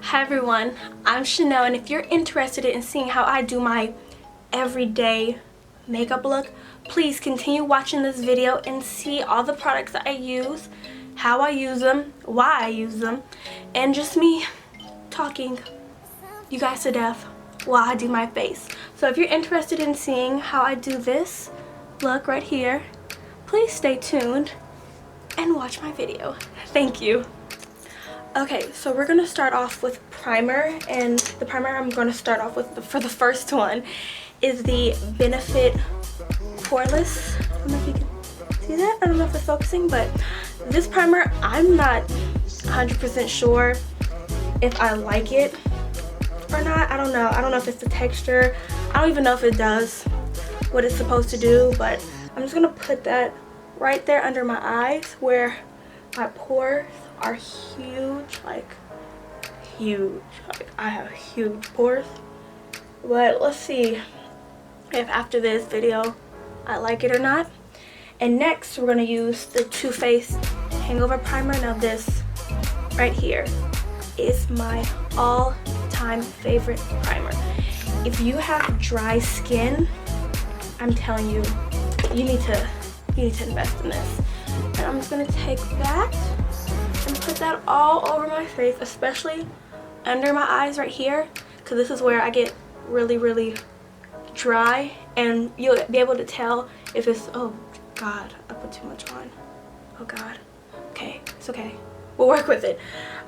Hi everyone, I'm Chanel, and if you're interested in seeing how I do my everyday makeup look, please continue watching this video and see all the products that I use, how I use them, why I use them, and just me talking you guys to death while I do my face. So if you're interested in seeing how I do this look right here, please stay tuned and watch my video. Thank you. Okay, so we're going to start off with primer, and the primer I'm going to start off with for the first one is the Benefit Poreless. I don't know if you can see that. I don't know if it's focusing, but this primer, I'm not 100% sure if I like it or not. I don't know. I don't know if it's the texture. I don't even know if it does what it's supposed to do, but I'm just going to put that right there under my eyes where my pores are huge, like huge. Like I have huge pores. But let's see if after this video I like it or not. And next we're going to use the Faced Hangover Primer. Now this right here is my all-time favorite primer. If you have dry skin, I'm telling you, you need to invest in this. And I'm just going to take that and put that all over my face, especially under my eyes right here, because this is where I get really dry, and you'll be able to tell if it's, oh god, I put too much on, oh god, okay, it's okay, we'll work with it.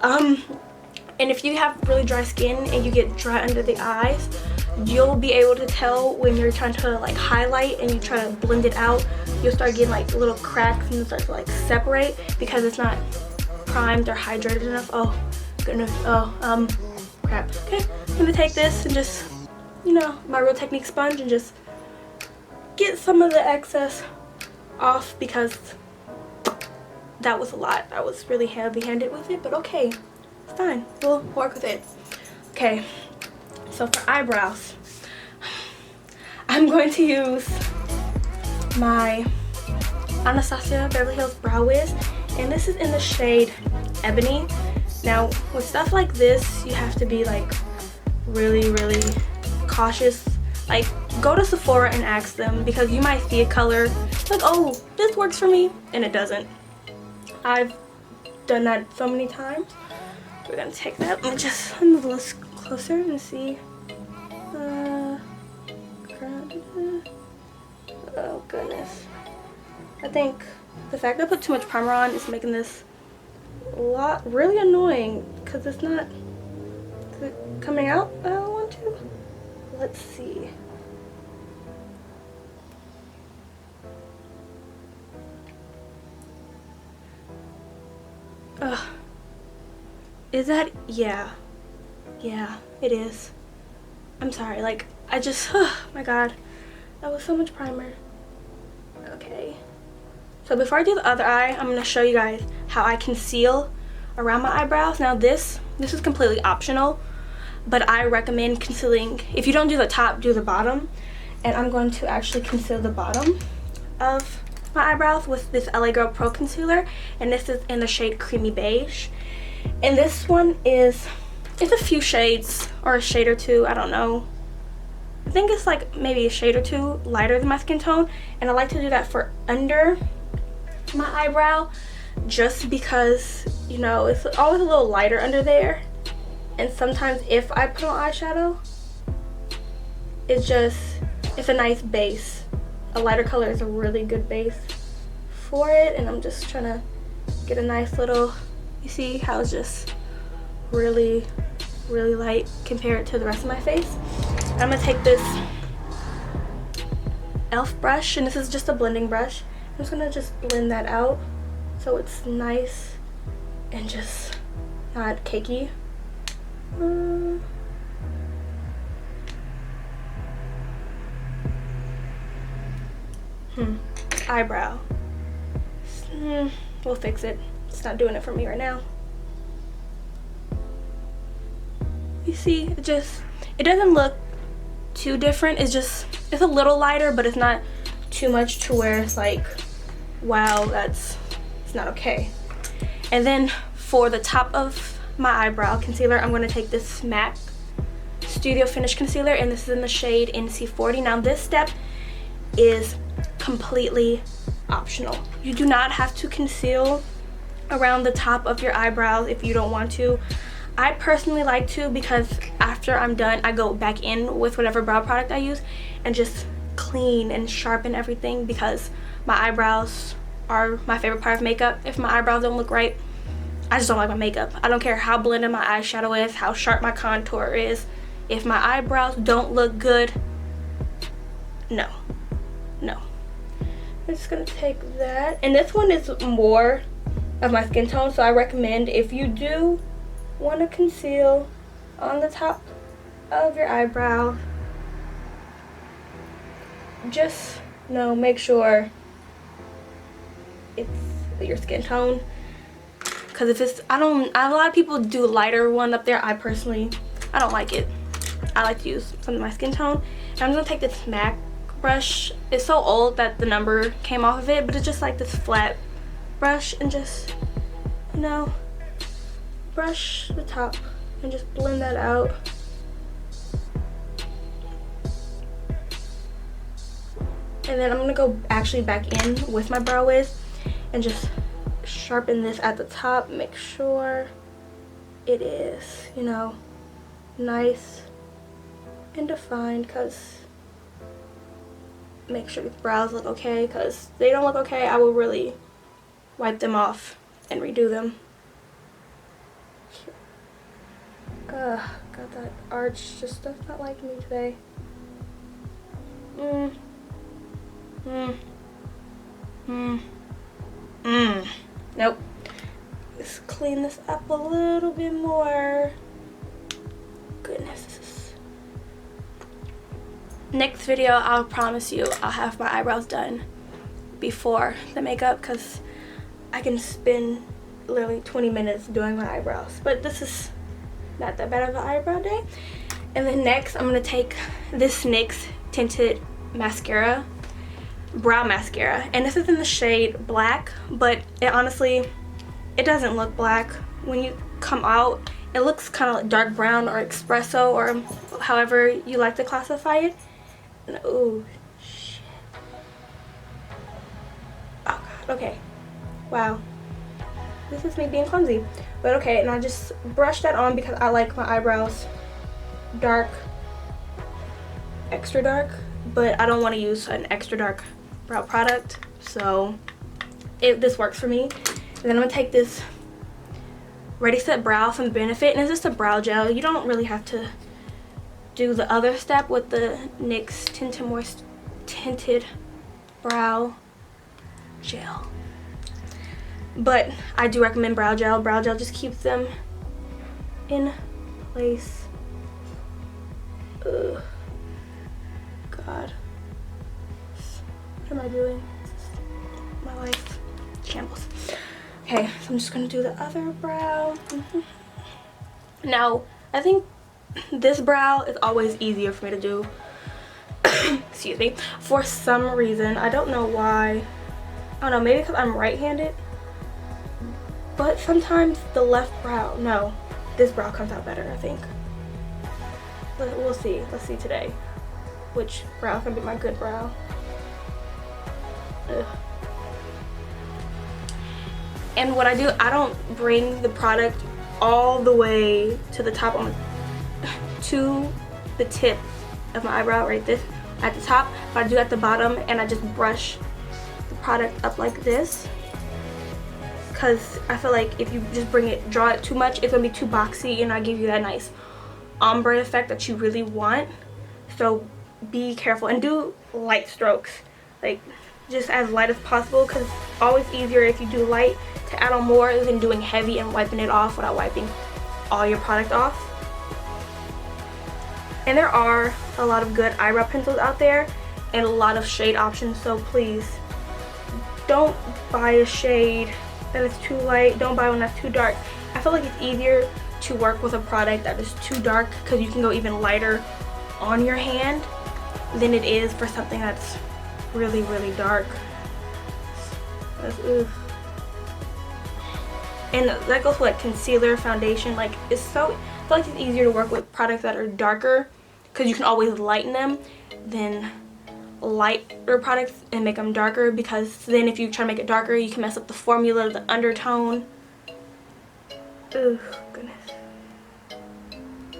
And if you have really dry skin and you get dry under the eyes, you'll be able to tell when you're trying to like highlight and you try to blend it out, you'll start getting like little cracks and it'll start to like separate because it's not primed or hydrated enough. Oh goodness. Oh crap. Okay, I'm gonna take this and just, you know, my Real Technique sponge and just get some of the excess off because that was a lot. I was really heavy-handed with it, but okay, it's fine, we'll work with it. Okay, so for eyebrows, I'm going to use my Anastasia Beverly Hills Brow Wiz, and this is in the shade Ebony. Now with stuff like this, you have to be like really cautious. Like, go to Sephora and ask them, because you might see a color like, oh, this works for me, and it doesn't. I've done that so many times. We're gonna take that and just move a little closer and see. Oh goodness. I think the fact that I put too much primer on is making this really annoying, because it's not coming out how I want to. Let's see. Is that, yeah, it is. I'm sorry, like, I just, oh my god, that was so much primer. Okay, so before I do the other eye, I'm going to show you guys how I conceal around my eyebrows. Now this is completely optional, but I recommend concealing, if you don't do the top, do the bottom. And I'm going to actually conceal the bottom of my eyebrows with this LA Girl Pro Concealer, and this is in the shade Creamy Beige. And this one it's a few shades, or a shade or two, I don't know. I think it's like maybe a shade or two lighter than my skin tone, and I like to do that for under my eyebrow just because, you know, it's always a little lighter under there, and sometimes if I put on eyeshadow, it's a nice base. A lighter color is a really good base for it, and I'm just trying to get a nice little, you see how it's just really light compared to the rest of my face. I'm gonna take this e.l.f. brush, and this is just a blending brush. I'm just gonna blend that out so it's nice and just not cakey. Eyebrow. We'll fix it. It's not doing it for me right now. You see, it doesn't look too different. It's a little lighter, but it's not too much to where it's like, wow, it's not okay. And then for the top of my eyebrow concealer, I'm going to take this MAC Studio Finish Concealer, and this is in the shade NC40. Now this step is completely optional. You do not have to conceal around the top of your eyebrows if you don't want to. I personally like to, because after I'm done, I go back in with whatever brow product I use and just clean and sharpen everything, because my eyebrows are my favorite part of makeup. If my eyebrows don't look right, I just don't like my makeup. I don't care how blended my eyeshadow is, how sharp my contour is. If my eyebrows don't look good, no. I'm just gonna take that, and this one is more of my skin tone, so I recommend, if you do want to conceal on the top of your eyebrow, just make sure it's your skin tone, because if it's, a lot of people do a lighter one up there. I don't like it. I like to use something of my skin tone. And I'm gonna take this MAC brush. It's so old that the number came off of it, but it's just like this flat brush, and just brush the top and just blend that out. And then I'm gonna go actually back in with my brow wiz and just sharpen this at the top. Make sure it is, nice and defined, because make sure your brows look okay, because they don't look okay, I will really wipe them off and redo them. Got that arch just does not like me today. Nope. Let's clean this up a little bit more. Goodness, this is... Next video, I'll promise you I'll have my eyebrows done before the makeup, because I can spend literally 20 minutes doing my eyebrows, but this is not that bad of an eyebrow day. And then next, I'm gonna take this NYX tinted mascara, brow mascara, and this is in the shade Black, but honestly, it doesn't look black. When you come out, it looks kind of like dark brown or espresso, or however you like to classify it. And, oh shit. Oh god, okay. Wow. This is me being clumsy. But okay, and I just brush that on because I like my eyebrows dark, extra dark, but I don't want to use an extra dark brow product, so this works for me. And then I'm going to take this Ready Set Brow from Benefit, and it's just a brow gel. You don't really have to do the other step with the NYX Tinted Brow Gel. But I do recommend brow gel. Brow gel just keeps them in place. Ugh. God. What am I doing? My life. Shambles. Okay, so I'm just going to do the other brow. Now, I think this brow is always easier for me to do. Excuse me. For some reason. I don't know why. I don't know, maybe because I'm right-handed. But sometimes the left brow, no, this brow comes out better, I think. But we'll see. Let's see today which brow can be my good brow. Ugh. And what I do, I don't bring the product all the way to the top, to the tip of my eyebrow, right this, at the top. But I do at the bottom, and I just brush the product up like this. Because I feel like if you just draw it too much, it's going to be too boxy and not give you that nice ombre effect that you really want. So be careful and do light strokes, like just as light as possible, because it's always easier if you do light to add on more than doing heavy and wiping it off without wiping all your product off. And there are a lot of good eyebrow pencils out there and a lot of shade options, so please don't buy a shade that is too light. Don't buy one that's too dark. I feel like it's easier to work with a product that is too dark, because you can go even lighter on your hand than it is for something that's really, really dark. That's, ugh. And that goes for like concealer, foundation. Like it's so, I feel like it's easier to work with products that are darker because you can always lighten them than lighter products and make them darker, because then if you try to make it darker you can mess up the formula, the undertone. Oh goodness.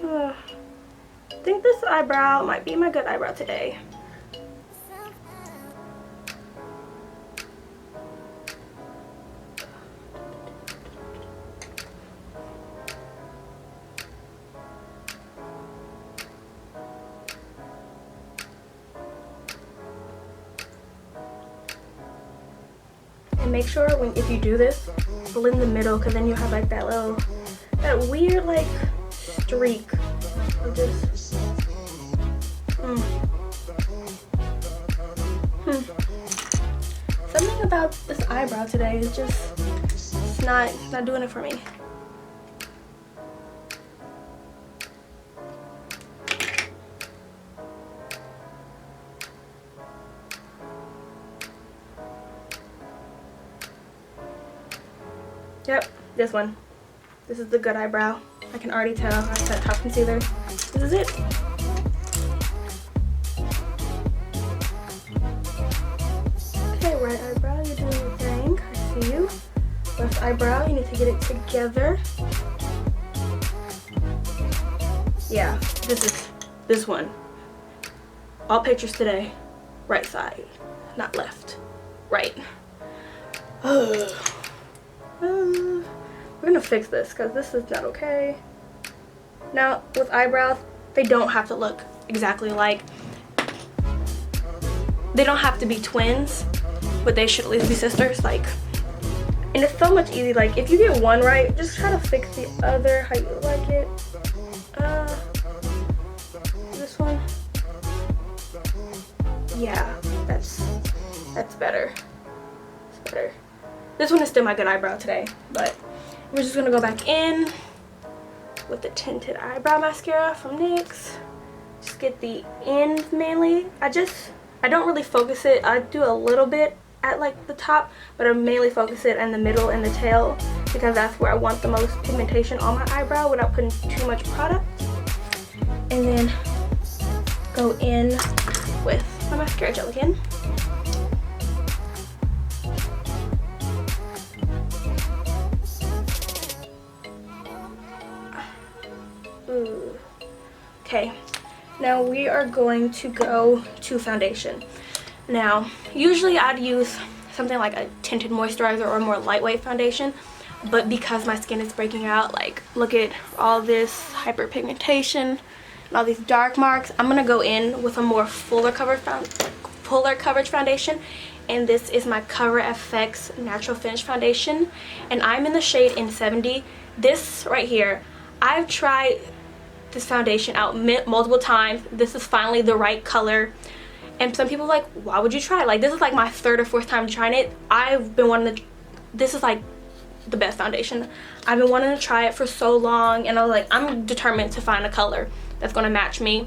Ugh. I think this eyebrow might be my good eyebrow today. And make sure if you do this, blend the middle, because then you have like that weird like streak of just something about this eyebrow today is just, it's not doing it for me. Yep, this one. This is the good eyebrow. I can already tell. I set top concealer. This is it. Okay, right eyebrow, you're doing your thing. I see you. Left eyebrow, you need to get it together. Yeah, this one. All pictures today. Right side, not left. Right. We're gonna fix this because this is not okay. Now with eyebrows, they don't have to look exactly like, they don't have to be twins, but they should at least be sisters. Like, and it's so much easy. Like if you get one right, just try to fix the other how you like it. This one, yeah, that's better. It's better. This one is still my good eyebrow today, but we're just gonna go back in with the tinted eyebrow mascara from NYX. Just get the ends mainly. I don't really focus it. I do a little bit at like the top, but I mainly focus it in the middle and the tail because that's where I want the most pigmentation on my eyebrow without putting too much product. And then go in with my mascara gel again. Okay, now we are going to go to foundation. Now, usually I'd use something like a tinted moisturizer or a more lightweight foundation, but because my skin is breaking out, like look at all this hyperpigmentation and all these dark marks, I'm gonna go in with a more fuller coverage foundation, and this is my POREfessional Natural Finish Foundation, and I'm in the shade In70. This right here, I've tried this foundation out multiple times. This is finally the right color, and some people are like, why would you try it? Like, this is like my third or fourth time trying it. I've been wanting to, this is like the best foundation. I've been wanting to try it for so long, and I was like, I'm determined to find a color that's going to match me.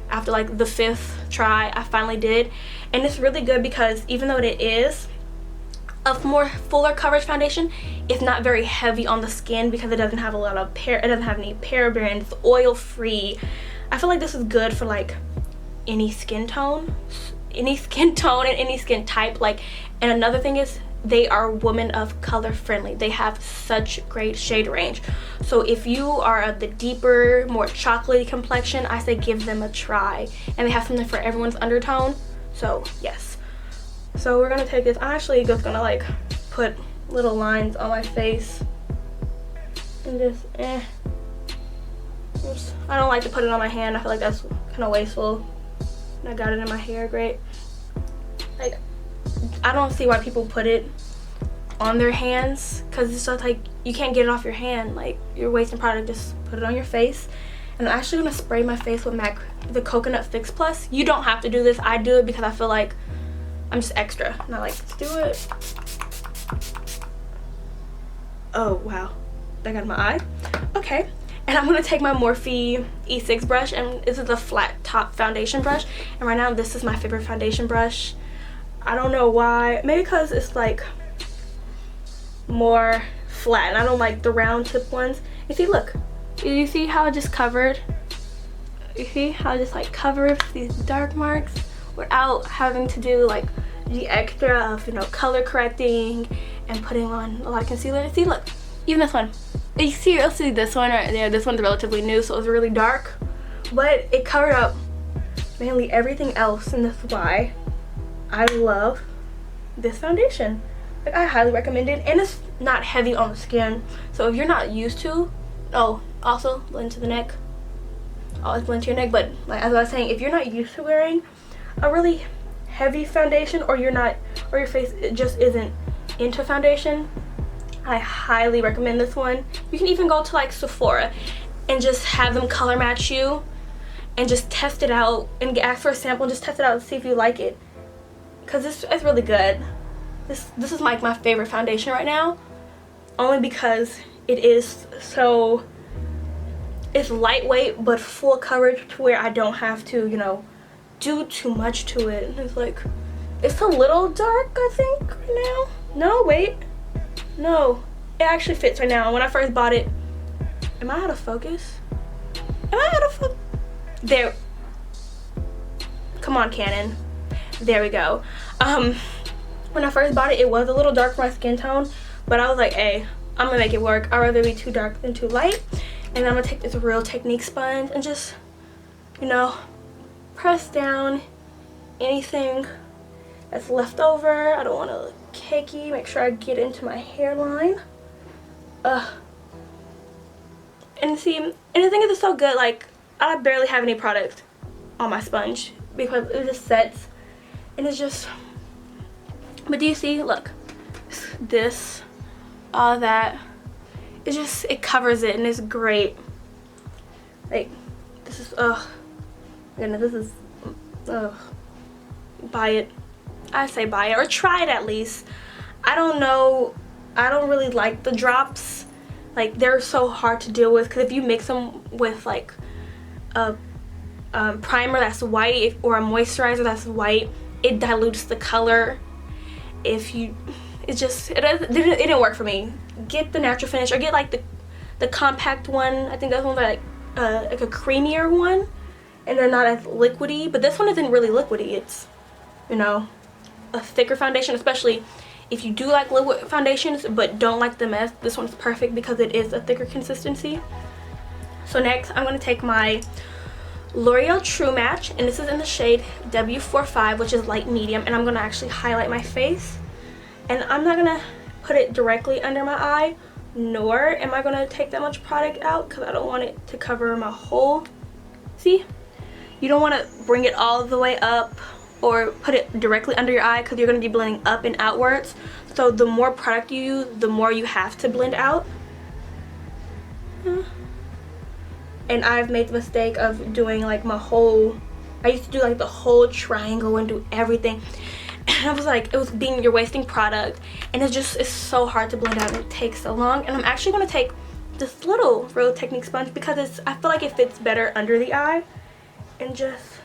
After like the 5th try, I finally did, and it's really good because even though it is a more fuller coverage foundation, it's not very heavy on the skin because it doesn't have a lot of it doesn't have any parabens, it's oil free. I feel like this is good for like any skin tone and any skin type. Like, and another thing is they are women of color friendly. They have such great shade range. So if you are the deeper, more chocolatey complexion, I say give them a try. And they have something for everyone's undertone. So yes. So we're gonna take this. I'm actually just gonna like put little lines on my face and just Oops. I don't like to put it on my hand. I feel like that's kind of wasteful. And I got it in my hair, great. Like, I don't see why people put it on their hands, because it's just like you can't get it off your hand. Like, you're wasting product. Just put it on your face. And I'm actually gonna spray my face with the Coconut Fix Plus. You don't have to do this. I do it because I feel like I'm just extra. And I like to do it. Oh wow, that got in my eye. Okay, and I'm gonna take my Morphe E6 brush, and this is a flat top foundation brush. And right now, this is my favorite foundation brush. I don't know why. Maybe because it's like more flat, and I don't like the round tip ones. You see, look, you see how I just covered, you see how I just like covered these dark marks without having to do like the extra of, you know, color correcting and putting on a lot of concealer. See, look, even this one, you see, you'll see this one right there. This one's relatively new, so it's really dark, but it covered up mainly everything else, and that's why I love this foundation. Like, I highly recommend it, and it's not heavy on the skin, so if you're not used to, oh, also blend to the neck, always blend to your neck, but like as I was saying, if you're not used to wearing a really heavy foundation, or you're not, or your face just isn't into foundation, I highly recommend this one. You can even go to like Sephora and just have them color match you and just test it out and ask for a sample and just test it out and see if you like it, because it's really good. This is like my favorite foundation right now, only because it is so, it's lightweight but full coverage to where I don't have to, you know, do too much to it. It's like, it's a little dark, I think, right now. No, wait, no, it actually fits right now. When I first bought it, am I out of focus? Am I out of focus? There, come on, Canon, there we go. When I first bought it, it was a little dark for my skin tone, but I was like, hey, I'm gonna make it work. I'd rather be too dark than too light. And I'm gonna take this Real Technique sponge and just, you know, press down anything that's left over. I don't want to look cakey. Make sure I get into my hairline. And see, and the thing is, it's so good. Like, I barely have any product on my sponge because it just sets, and it's just. But do you see? Look, this, all that. It just, it covers it, and it's great. Like, this is, goodness, this is, buy it. I say buy it, or try it at least. I don't know, I don't really like the drops. Like, they're so hard to deal with, because if you mix them with like a primer that's white or a moisturizer that's white, it dilutes the color. If you, it just, it didn't work for me. Get the natural finish, or get like the compact one. I think that one's like a creamier one, and they're not as liquidy. But this one isn't really liquidy. It's, you know, a thicker foundation, especially if you do like liquid foundations but don't like the mess. This one's perfect because it is a thicker consistency. So next, I'm going to take my L'Oreal True Match, and this is in the shade W45, which is light medium, and I'm going to actually highlight my face. And I'm not going to put it directly under my eye, nor am I going to take that much product out, because I don't want it to cover my whole, see? You don't want to bring it all the way up or put it directly under your eye, because you're going to be blending up and outwards. So the more product you use, the more you have to blend out. And I've made the mistake of doing like my whole, I used to do like the whole triangle and do everything. And I was like, it was being, you're wasting product, and it's just, it's so hard to blend out and it takes so long. And I'm actually going to take this little Real Technique sponge, because it's, I feel like it fits better under the eye, and just,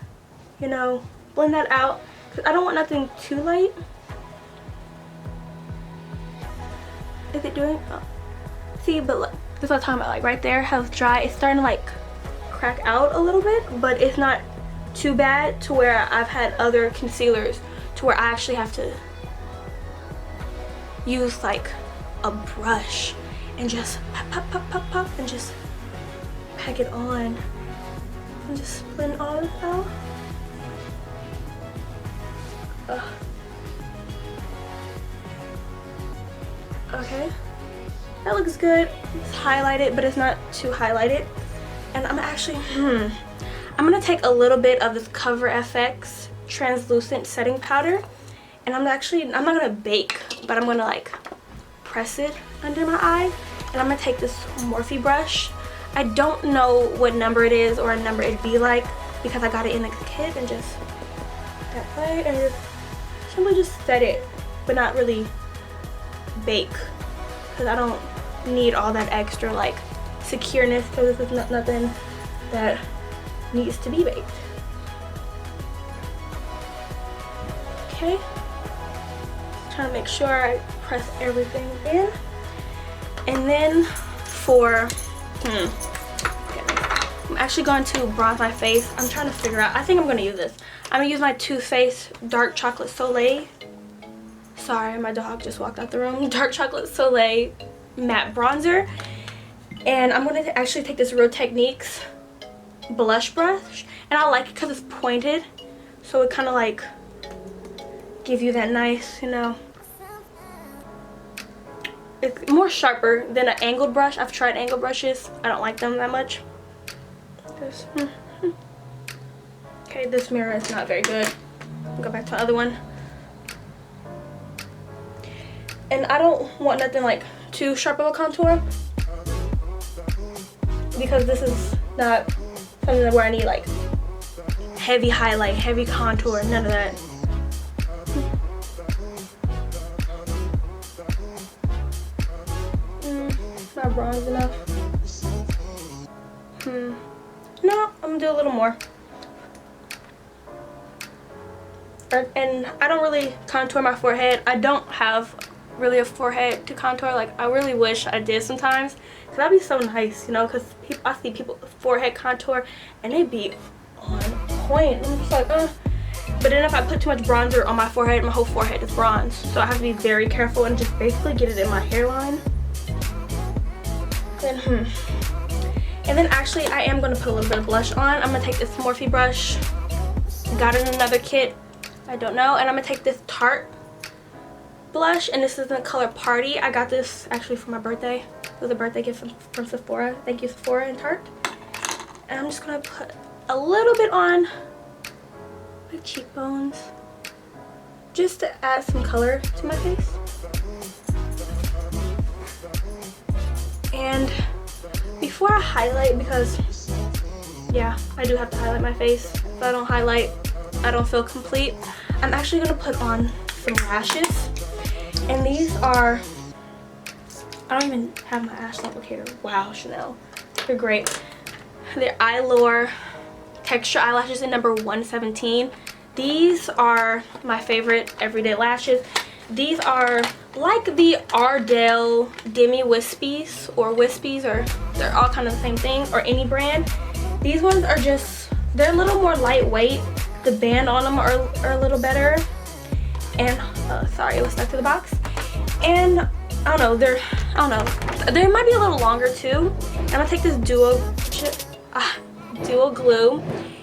you know, blend that out, because I don't want nothing too light. Is it doing, oh, see, but look, this is what I'm talking about, like right there, how it's dry. It's starting to like crack out a little bit, but it's not too bad to where I've had other concealers to where I actually have to use like a brush and just pop, pop, pop, pop, pop, and just pack it on and just blend all this out. Okay, that looks good. It's highlighted, but it's not too highlighted. And I'm actually, I'm gonna take a little bit of this Cover FX translucent setting powder, and I'm not gonna bake, but I'm gonna like press it under my eye. And I'm gonna take this Morphe brush. I don't know what number it is or a number it'd be like, because I got it in the kit, and just that way, and just simply just set it, but not really bake, because I don't need all that extra like secureness, because this is nothing that needs to be baked. Okay, trying to make sure I press everything in. And then for I'm actually going to bronze my face. I'm trying to figure out, I think I'm going to use this. I'm going to use my Faced Dark Chocolate Soleil. Sorry, my dog just walked out the room. Dark Chocolate Soleil matte bronzer. And I'm going to actually take this Real Techniques blush brush. And I like it because it's pointed. So it kind of like give you that nice, you know. It's more sharper than an angled brush. I've tried angled brushes. I don't like them that much. Okay, this mirror is not very good. I'll go back to the other one. And I don't want nothing like too sharp of a contour, because this is not something where I need like heavy highlight, heavy contour, none of that. Not bronze enough. No, I'm gonna do a little more. And I don't really contour my forehead. I don't have really a forehead to contour. Like, I really wish I did sometimes, because that'd be so nice, you know, because I see people with forehead contour and they be on point. I'm just like, But then if I put too much bronzer on my forehead, my whole forehead is bronze. So I have to be very careful and just basically get it in my hairline. And then actually I am going to put a little bit of blush on. I'm going to take this Morphe brush. Got it in another kit. I don't know. And I'm going to take this Tarte blush. And this is in the color Party. I got this actually for my birthday. It was a birthday gift from Sephora. Thank you, Sephora and Tarte. And I'm just going to put a little bit on my cheekbones, just to add some color to my face. And before I highlight, because yeah, I do have to highlight my face. If I don't highlight, I don't feel complete. I'm actually going to put on some lashes. And these are, I don't even have my lash applicator. Wow, Chanel. They're great. They're Eylure Texture Eyelashes in number 117. These are my favorite everyday lashes. These are like the Ardell Demi Wispies or Wispies, or they're all kind of the same thing, or any brand. These ones are just, they're a little more lightweight. The band on them are a little better. And, sorry, it was stuck to the box. And, I don't know, they might be a little longer too. I'm gonna take this duo glue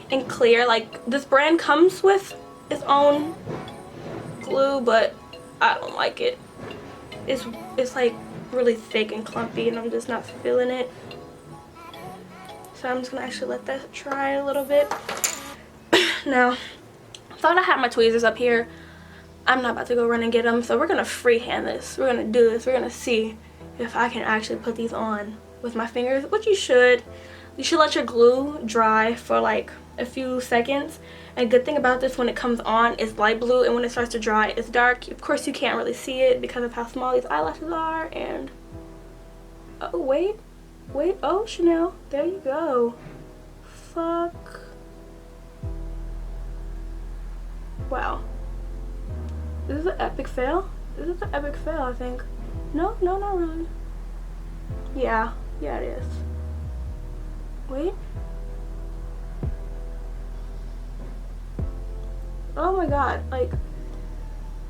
in clear. Like, this brand comes with its own glue, but I don't like it. It's like really thick and clumpy, and I'm just not feeling it. So I'm just gonna actually let that dry a little bit. Now, I thought I had my tweezers up here. I'm not about to go run and get them, so we're gonna freehand this. We're gonna do this. We're gonna see if I can actually put these on with my fingers, which you should. You should let your glue dry for like a few seconds. And good thing about this, when it comes on, it's light blue, and when it starts to dry, it's dark. Of course, you can't really see it because of how small these eyelashes are. And oh, wait, oh, Chanel, there you go. Fuck. Wow. This is an epic fail. This is an epic fail, I think. No, not really. Yeah, it is. Wait. Oh my god, like,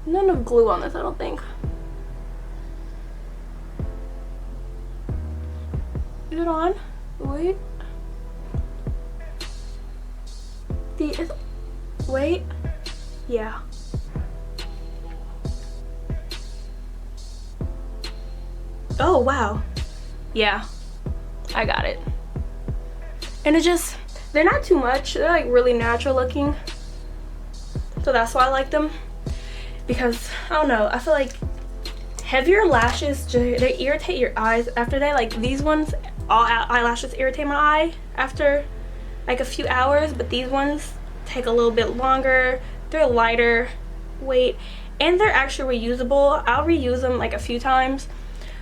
none of glue on this, I don't think. Is it on? Wait. Wait. Yeah. Oh, wow. Yeah, I got it. And it just, they're not too much. They're like really natural looking. So that's why I like them. Because, I don't know, I feel like heavier lashes, they irritate your eyes after they, like these ones, all eyelashes irritate my eye after like a few hours. But these ones take a little bit longer. They're lighter weight. And they're actually reusable. I'll reuse them like a few times.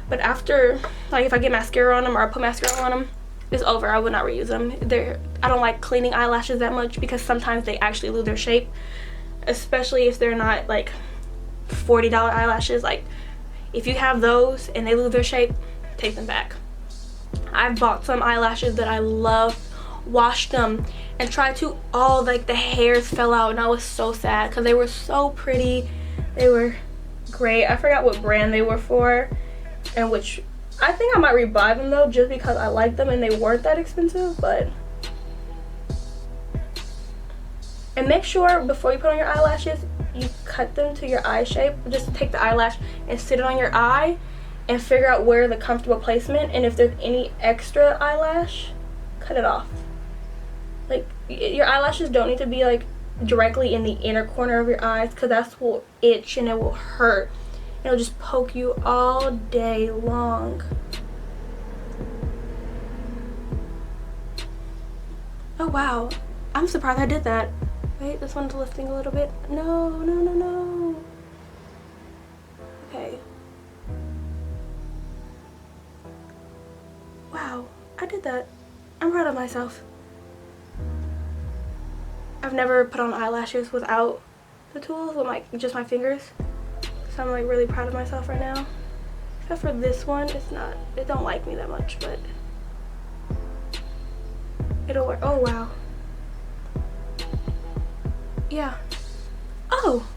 But after, like if I get mascara on them or I put mascara on them, it's over. I would not reuse them. I don't like cleaning eyelashes that much because sometimes they actually lose their shape. Especially if they're not like $40 eyelashes. Like if you have those and they lose their shape, take them back. I bought some eyelashes that I love, washed them, and tried to, all like the hairs fell out, and I was so sad because they were so pretty. They were great. I forgot what brand they were for, and which I think I might rebuy them though, just because I like them and they weren't that expensive. But and make sure before you put on your eyelashes, you cut them to your eye shape. Just take the eyelash and sit it on your eye and figure out where the comfortable placement, and if there's any extra eyelash, cut it off. Like, your eyelashes don't need to be like directly in the inner corner of your eyes, because that's will itch and it will hurt. It'll just poke you all day long. Oh wow, I'm surprised I did that. Wait, this one's lifting a little bit. No, no, no, no. Okay. Wow, I did that. I'm proud of myself. I've never put on eyelashes without the tools, with like just my fingers. So I'm like really proud of myself right now. Except for this one, it don't like me that much, but it'll work. Oh wow. Yeah. Oh,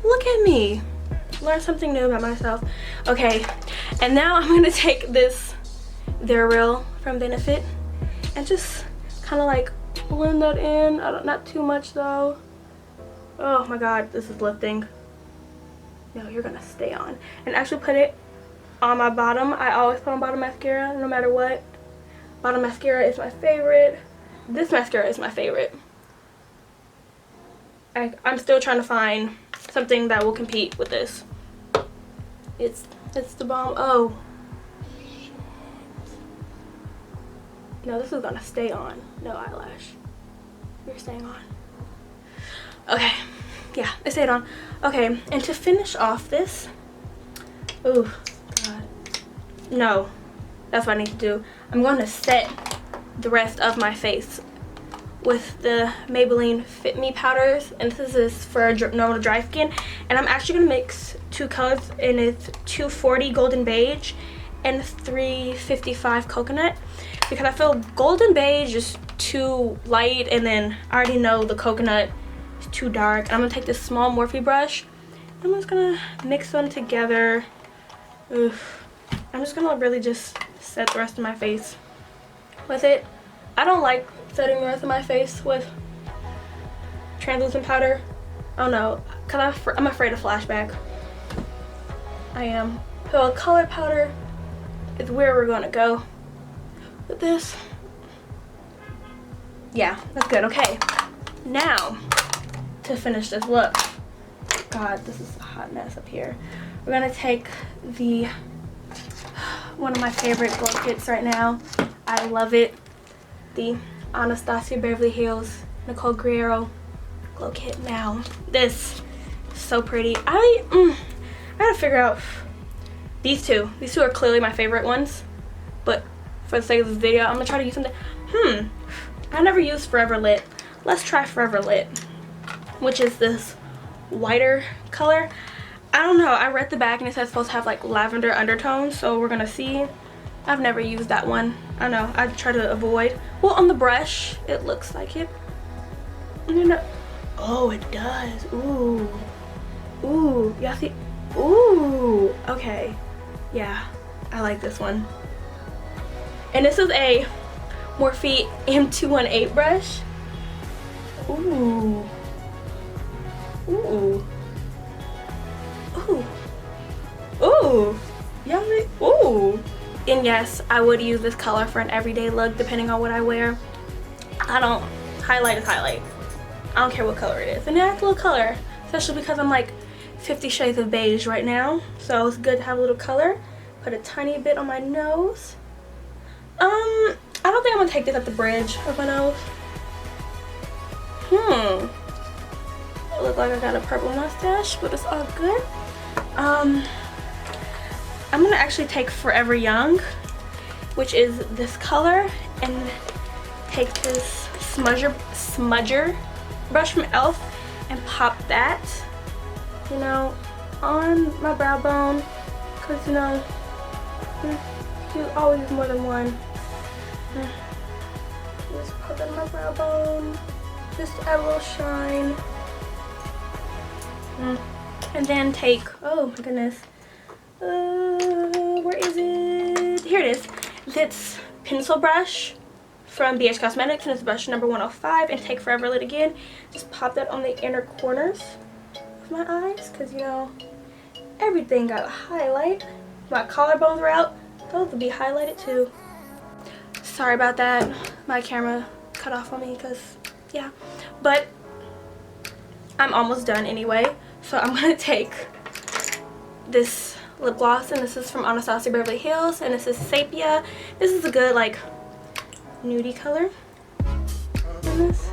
look at me. Learn something new about myself. Okay, and now I'm gonna take this Guerriero from Benefit and just kind of like blend that in. Not too much though. Oh my god, this is lifting. No, you're gonna stay on. And actually put it on my bottom. I always put on bottom mascara no matter what. Bottom mascara is my favorite. This mascara is my favorite. I'm still trying to find something that will compete with this. It's the bomb. Oh. No, this is gonna stay on. No eyelash. You're staying on. Okay. Yeah, it stayed on. Okay, and to finish off this, oh god, no, that's what I need to do. I'm going to set the rest of my face with the Maybelline Fit Me powders, and this is for normal dry skin. And I'm actually gonna mix two colors, and it's 240 golden beige and 355 coconut, because I feel golden beige is too light, and then I already know the coconut is too dark. I'm gonna take this small Morphe brush. I'm just gonna mix them together. Oof. I'm just gonna really just set the rest of my face with it. I don't like setting the rest of my face with translucent powder. I don't know, because I'm afraid of flashback. I am. So a color powder is where we're gonna go with this. Yeah, that's good. Okay, now to finish this look. God, this is a hot mess up here. We're gonna take one of my favorite glow kits right now. I love it. The Anastasia Beverly Hills Nicole Guerriero glow kit. Now this is so pretty. I gotta figure out these two. These two are clearly my favorite ones, but for the sake of this video, I'm gonna try to use something. I never used Forever Lit. Let's try Forever Lit, which is this whiter color. I don't know, I read the back and it says it's supposed to have like lavender undertones, so we're gonna see. I've never used that one. I know, I try to avoid. Well, on the brush, it looks like it. Oh, it does. Ooh. Ooh, y'all see? Ooh, okay. Yeah, I like this one. And this is a Morphe M218 brush. Ooh. Ooh. Ooh. Ooh. Yummy. Ooh. And yes, I would use this color for an everyday look depending on what I wear. I don't, highlight is highlight. I don't care what color it is. And that's a little color, especially because I'm like 50 shades of beige right now. So it's good to have a little color. Put a tiny bit on my nose. I don't think I'm gonna take this at the bridge of my nose. It looks like I got a purple mustache, but it's all good. I'm gonna actually take Forever Young, which is this color, and take this smudger brush from e.l.f. and pop that, you know, on my brow bone, because, you know, You always use more than one. Just put that on my brow bone. Just to add a little shine. And then take, oh my goodness. Where is it? Here it is. This pencil brush from NYX Cosmetics, and it's brush number 105, and take forever lit again. Just pop that on the inner corners of my eyes, because you know, everything got a highlight. My collarbones were out. Those would be highlighted too. Sorry about that. My camera cut off on me because, yeah. But I'm almost done anyway. So I'm going to take this lip gloss, and this is from Anastasia Beverly Hills, and this is Sepia. This is a good, like, nudie color. And this.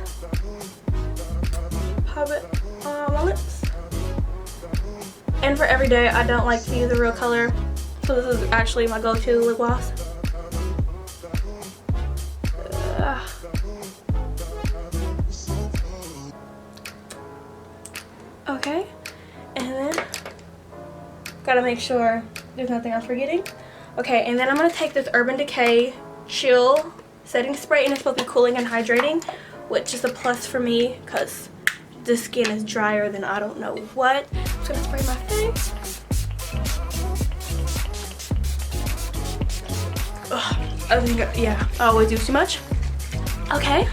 Pop it on my lips. And for every day, I don't like to use a real color. So this is actually my go-to lip gloss. Okay, and then gotta make sure there's nothing I'm forgetting. Okay, and then I'm gonna take this Urban Decay Chill Setting Spray, and it's supposed to be cooling and hydrating, which is a plus for me because the skin is drier than I don't know what. I'm just gonna spray my face. I think, yeah, I always do too much. Okay,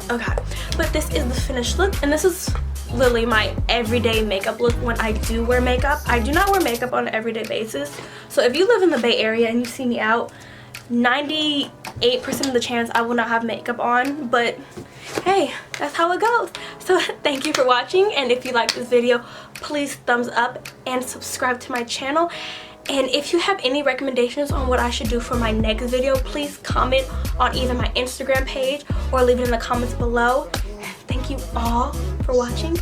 but this is the finished look, and this is literally my everyday makeup look when I do wear makeup. I do not wear makeup on an everyday basis, so if you live in the Bay Area and you see me out, 98% of the chance I will not have makeup on, but hey, that's how it goes. So thank you for watching, and if you like this video, please thumbs up and subscribe to my channel. And if you have any recommendations on what I should do for my next video, please comment on either my Instagram page or leave it in the comments below. Thank you all for watching.